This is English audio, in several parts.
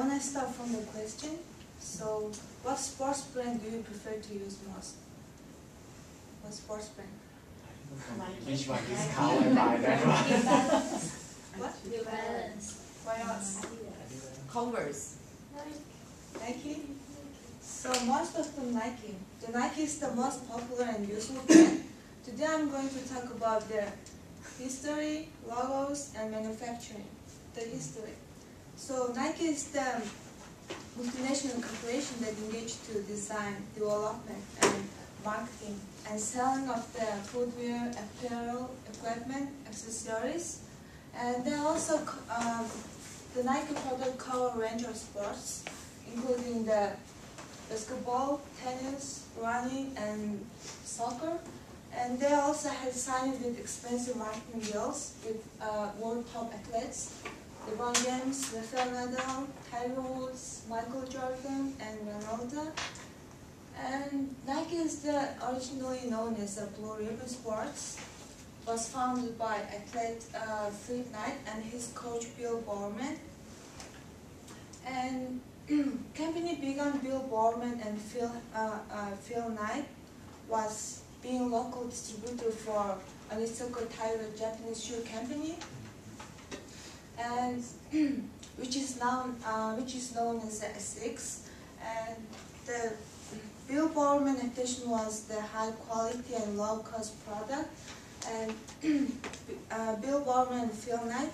want to start from the question. So, what sports brand do you prefer to use most? What sports brand? Which one is covered by that one? What? New Balance. Why else? Converse. Nike? So most of them Nike. The Nike is the most popular and useful brand. Today I'm going to talk about their history, logos, and manufacturing. The history. So Nike is the multinational corporation that engaged to design, development, and marketing and selling of the footwear, apparel, equipment, accessories. And they also, the Nike product cover a range of sports, including the basketball, tennis, running, and soccer. And they also had signed with expensive marketing deals with world top athletes, LeBron James, Rafael Nadal, Tiger Woods, Michael Jordan, and Ronaldo. And Nike is originally known as Blue Ribbon Sports. Was founded by athlete Fred Knight and his coach Bill Bowerman. And company began Bill Bowerman and Phil Knight was being local distributor for Onitsuka Tiger Japanese shoe company, and which is known as Essex. And the Bill Bowerman intention was the high quality and low cost product. And Bill Bowerman and Phil Knight,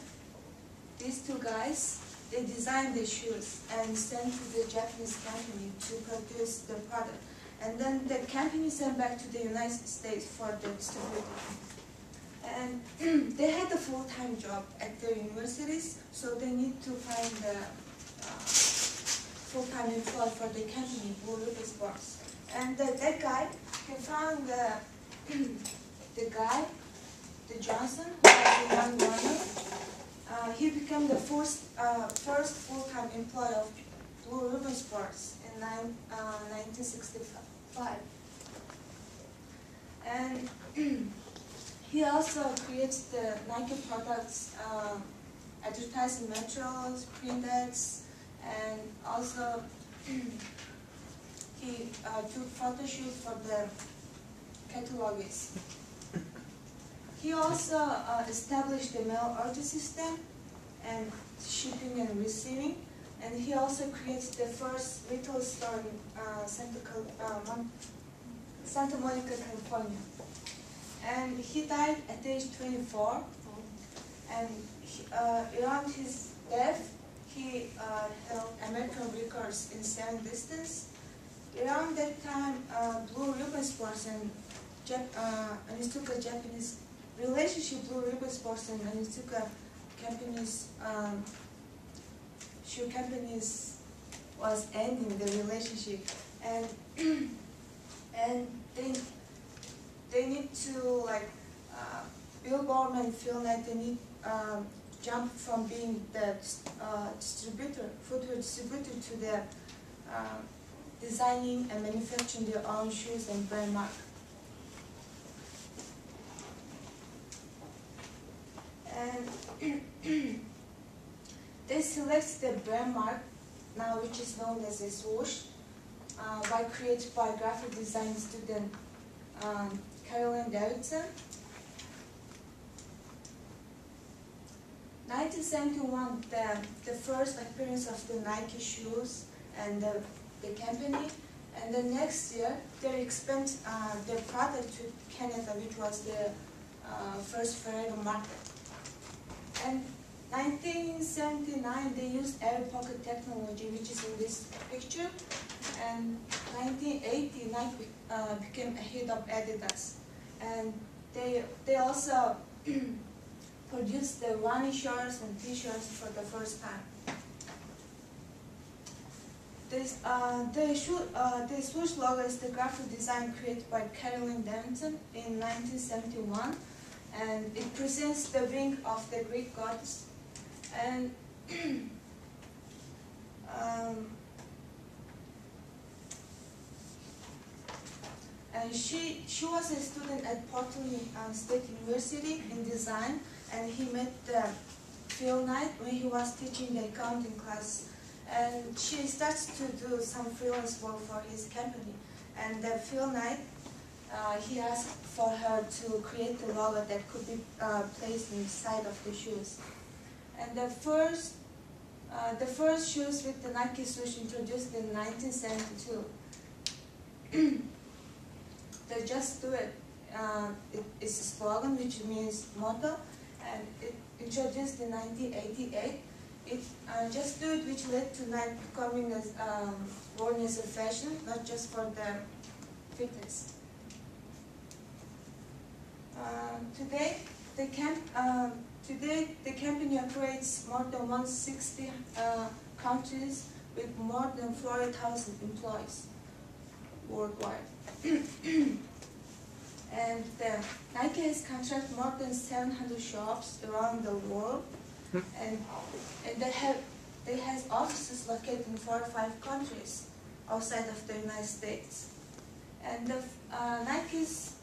these two guys, they designed the shoes and sent to the Japanese company to produce the product. And then the company sent back to the United States for the distribution. And they had a full-time job at their universities, so they need to find the full-time employee for the company, Blue Ribbon Sports. And that guy, he found the Johnson, who was a young runner. He became the first full-time employee of Blue Ribbon Sports in 1965. And he also creates the Nike products, advertising materials, print ads, and also he took photo shoots for the catalogs. He also established the mail order system and shipping and receiving, and he also creates the first retail store in Santa Monica, California. And he died at age 24, and around his death, he held American records in 7 distance. Around that time, Blue Ribbon Sports and Onitsuka Japanese relationship, Blue Ribbon Sports and Onitsuka companies, shoe companies was ending the relationship, and and they need to Bill Bowerman and Phil Knight, they need jump from being the footwear distributor to the designing and manufacturing their own shoes and brand mark. And they select the brand mark now, which is known as a swoosh, created by graphic design student Carolyn Davidson. 1971, the first appearance of the Nike shoes and the company, and the next year they expand their product to Canada, which was the first Ferrari market. And 1979 they used air pocket technology, which is in this picture, and 1980 Nike became ahead of Adidas, and they also produced the running shorts and t-shirts for the first time. The swoosh logo is the graphic design created by Carolyn Davidson in 1971, and it presents the wing of the Greek goddess. And and she was a student at Portland State University in design, and he met Phil Knight when he was teaching the accounting class. And she starts to do some freelance work for his company. And Phil Knight, he asked for her to create a logo that could be placed inside of the shoes. And the first shoes with the Nike swoosh introduced in 1972. They just do it. It's a slogan which means motto, and it introduced in 1988. It just do it, which led to Nike becoming as worn as a fashion, not just for the fitness. Today the company operates more than 160 countries with more than 40,000 employees worldwide. And Nike has contracted more than 700 shops around the world, and they have offices located in 4 or 5 countries outside of the United States. And Nike's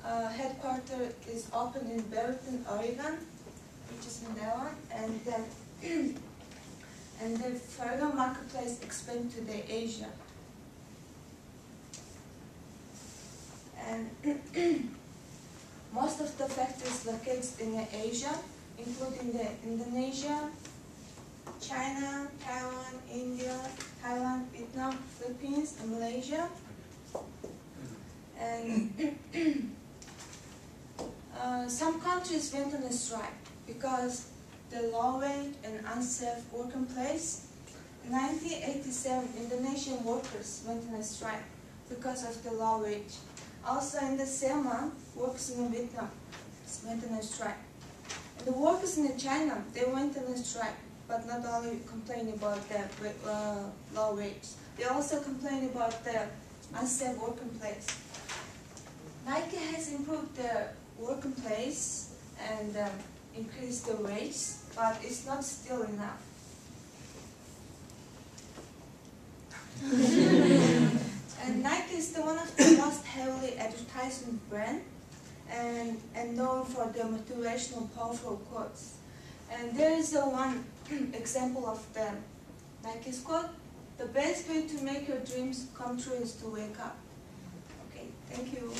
headquarters is open in Barrington, Oregon, which is in that one, and the further marketplace expand to the Asia. And most of the factories located in Asia, including Indonesia, China, Taiwan, India, Thailand, Vietnam, Philippines, and Malaysia. And some countries went on a strike because the low wage and unsafe working place. In 1987, Indonesian workers went on a strike because of the low wage. Also in the same month, workers in Vietnam went on a strike. And the workers in China, they went on a strike, but not only complaining about the low wage. They also complained about the unsafe working place. Nike has improved the working place and increased the wage, but it's not still enough. And Nike is one of the most heavily advertised brand and known for their motivational, powerful quotes. And there is one example of the Nike's quote: "The best way to make your dreams come true is to wake up." Okay, thank you.